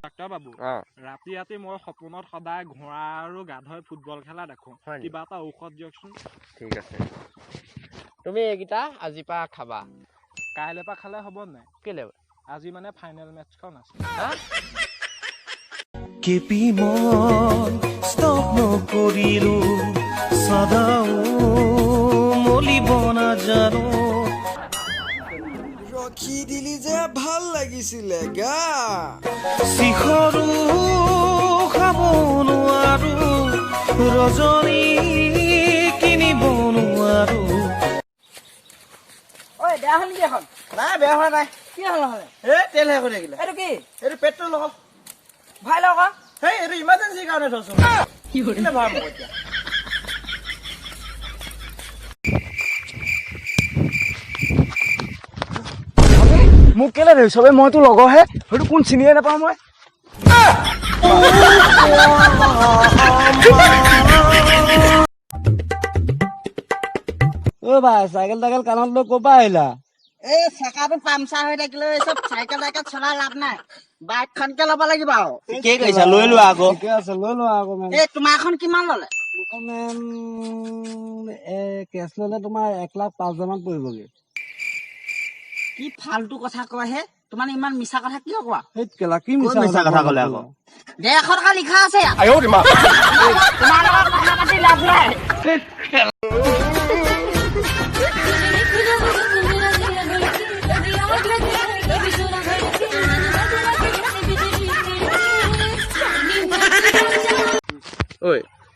Doctor বাবু ৰাতি ৰাতি মই সপোনত সদায় ঘোঁৰা আৰু গাধই ফুটবল খেলা দেখো কিবা এটা ঔষধ দিয়কচোন ঠিক আছে তুমি এইকেইটা আজিৰ পৰা খাবা কাইলৈ পৰা খালে হ'ব নাই কেলে আজি মানে ফাইনেল মেটচখন আছে কেপি মন ষ্টপ নকৰিলো সদাও মলিব নাজানো ৰখি দিলি যে ভাল লাগিছিলে গা শিখৰো খাব নোৱাৰো ৰজনী কিনিব নোৱাৰো ঐ বেয়া হ'ল নেকি এখন নাই বেয়া হোৱা নাই কি হ'ল নহ'লে তেল শেষ হৈ থাকিলে এইটো কি এইটো পেট্ৰল লগাম ভাই লওক হেই এইটো ইমাৰ্জেঞ্চিৰ কাৰণে থৈছো কেলে ভৰাম মই এতিয়া মোক কেলে ধৰিছ বে মইতো লগৰহে সেইটো কোন চিনিয়ে নাপাওঁ মই অ ভাই চাইকেল টাইকেল কাণত লৈ ক'ৰ পৰা আহিলা এই চেকাটো পামচাৰ হৈ থাকিলে এই চব চাইকেল টাইকেল চলাই লাভ নাই বাইকখনকে ল'ব লাগিব আৰু ঠিকেই কৈছা লৈ লোৱা আকৌ ঠিকে আছে লৈ লোৱা আকৌ এই তোমাৰখন কিমান ল'লে কেছ ল'লে তোমাৰ 1,05,000 মান পৰিবগে কি ফাল্টু কথা কয় হে তোমাৰ ইমান মিছা কথা কিয় কোৱা সেই কেলা কি মিছা কথা ক'লে আকৌ 150 টকা লিখা আছে তোমাৰ লগত কথা পাতি লাভ নাই ঐ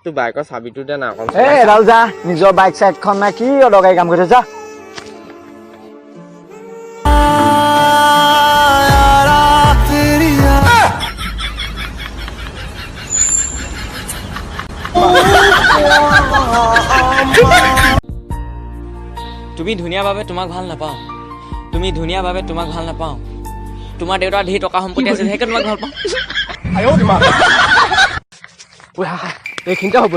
তোৰ বাইকৰ চাবিটো দে না অকণ এডাল যা নিজৰ বাইক চাইকখন নাই কি অদৰকাৰী কাম কৰি যা তুমি ধুনীয়া বাবে তোমাক ভাল নাপাওঁ তুমি ধুনীয়া বাবে তোমাক ভাল নাপাওঁ তোমাৰ দেউতাৰ ধেৰ টকা সম্পত্তি আছে সেইকাৰণে তোমাক ভাল পাওঁ এইখিনিতে হ'ব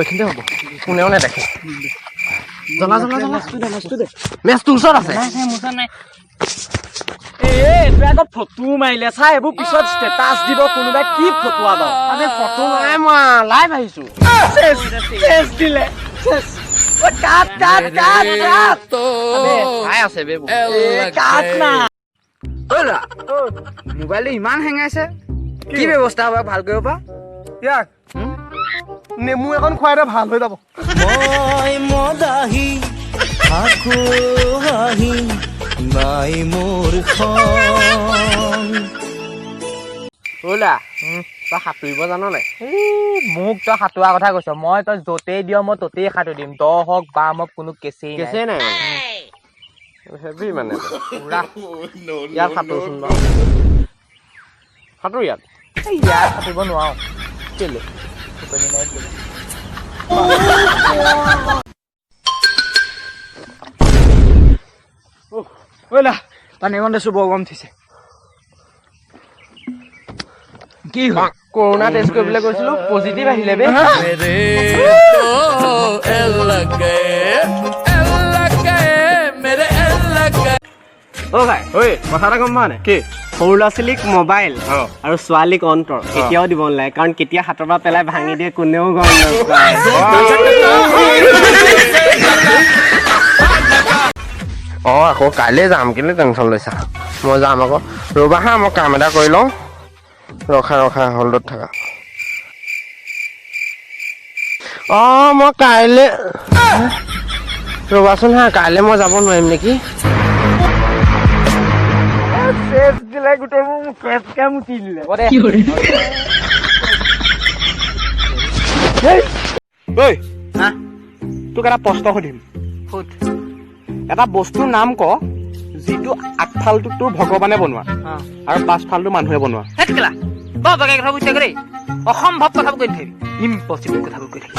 কোনেও নেদেখে জ্বলা মেচটো ওচৰত আছে এইটো আকৌ ফটো মাৰিলে চাই এইবোৰ পিছত ষ্টেটাছ দিব কোনোবাই কি ফটোৱাব আমি ফটো নাই মই লাইভ আহিছো দিলে মোবাইলটো ইমান হেঙাইছে কি ব্যৱস্থা হ'ব ভাল কৰিব পৰা ইয়াক নেমু এখন খুৱাই দে ভাল হৈ যাব মই মদাহি আকৌ আহি নাই মোৰ ব'লা তই সাঁতুৰিব জান নাই মোক তই সাঁতোৰা কথা কৈছ মই তই য'তেই দিয় মই ত'তেই সাঁতুৰি দিম দ হওক বাম হওক কোনো কেছেই নাই হেভি মানে পুৰা ইয়াত সাঁতোৰচোন বাৰু সাঁতোৰ ইয়াত সাঁতুৰিব নোৱাৰো কেলে টোপনি নাই ব'লা পানীকণ দেছো বৰ গৰম উঠিছে কি হ'ল কৰোণা টেষ্ট কৰিবলৈ গৈছিলো পজিটিভ আহিলে বে অ ভাই ঐ কথা এটা গম পোৱা নাই কি সৰু ল'ৰা ছোৱালীক মোবাইল আৰু ছোৱালীক অন্তৰ কেতিয়াও দিব নালাগে কাৰণ কেতিয়া হাতৰ পৰা পেলাই ভাঙি দিয়ে কোনেও গম নাপায় আকৌ কাইলৈ যাম কেলে টেনশ্যন লৈছা মই যাম আকৌ ৰ'বা হা মই কাম এটা কৰি লওঁ ৰখা হল্ডত থাকা মই কাইলৈ ৰ'বাচোন হা কাইলৈ মই যাব নোৱাৰিম নেকি তোক এটা প্ৰশ্ন সুধিম এটা বস্তুৰ নাম ক যিটো আগফালটো তোৰ ভগৱানে বনোৱা আৰু পাছফালটো মানুহে বনোৱা অসম্ভৱ কথাবোৰ কৈ থাকিবি ইম্পচিবল কথাবোৰ কৈ থাকিবি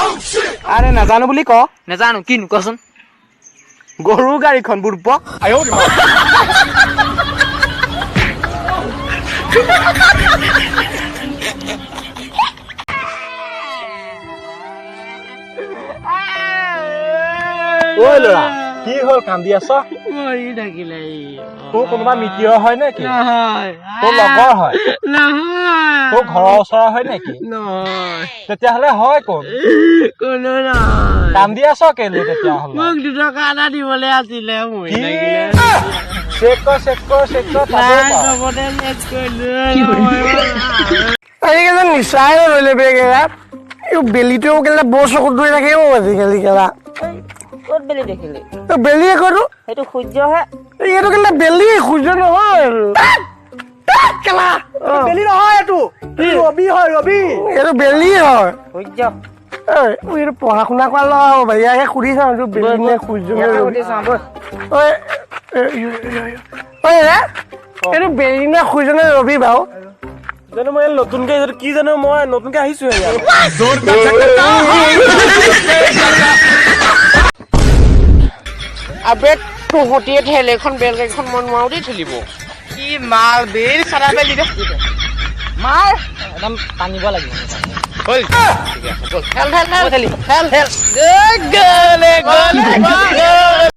আৰে নাজানো বুলি ক নাজানো কিনো কোৱাচোন গৰুৰ গাড়ীখন বুৰ্বক ঐ ল'ৰা কি হ'ল কান্দি আছ মৰি থাকিলে তোৰ কোনোবা মিতিৰ হয় নেকি নহয় তোৰ লগৰ হয় নহয় তোৰ ঘৰৰ ওচৰৰ হয় নেকি নহয় তেতিয়াহ'লে হয় কোন কোনো নহয় কান্দি আছ কেলে তেতিয়াহ'লে মোক 2 টকা এটা দিবলৈ আছিলে মৰি কি? থাকিলে চেক কৰ নাই চবতে চেক কৰিলো আজিকালি নিচাই ৰলে বেগেৰা এই বেলিটোও কেলে বৰ চকুত ধৰি থাকে আজিকালি কেলা ক'ত বেলি দেখিলি বেলি একোটো সেইটো সূৰ্যহে এইটো কেলে বেলি সূৰ্য নহয় কেলা বেলি নহয় এইটো ৰবি হয় ৰবি এইটো বেলি হয় সূৰ্য এইটো পঢ়া শুনা কৰা ল'ৰা হ'ব ইয়াকে সুধি চাওঁ এইটো বেলি নে সূৰ্য নে ৰবি এইটো বেলি নে সূৰ্য নে ৰবি বাৰু জানো মই নতুনকে কি জানো মই নতুনকে আহিছো আবে তহঁতিয়ে ঠেল এখন বেলগাড়ীখন মই নোৱাৰো দেই ঠেলিব কি মাল বেল চাৰা বেলি দে মাৰ একদম টানিব লাগিব হ'ল ঠিক আছে বল খেল খেল খেল খেল খেল গলে গলে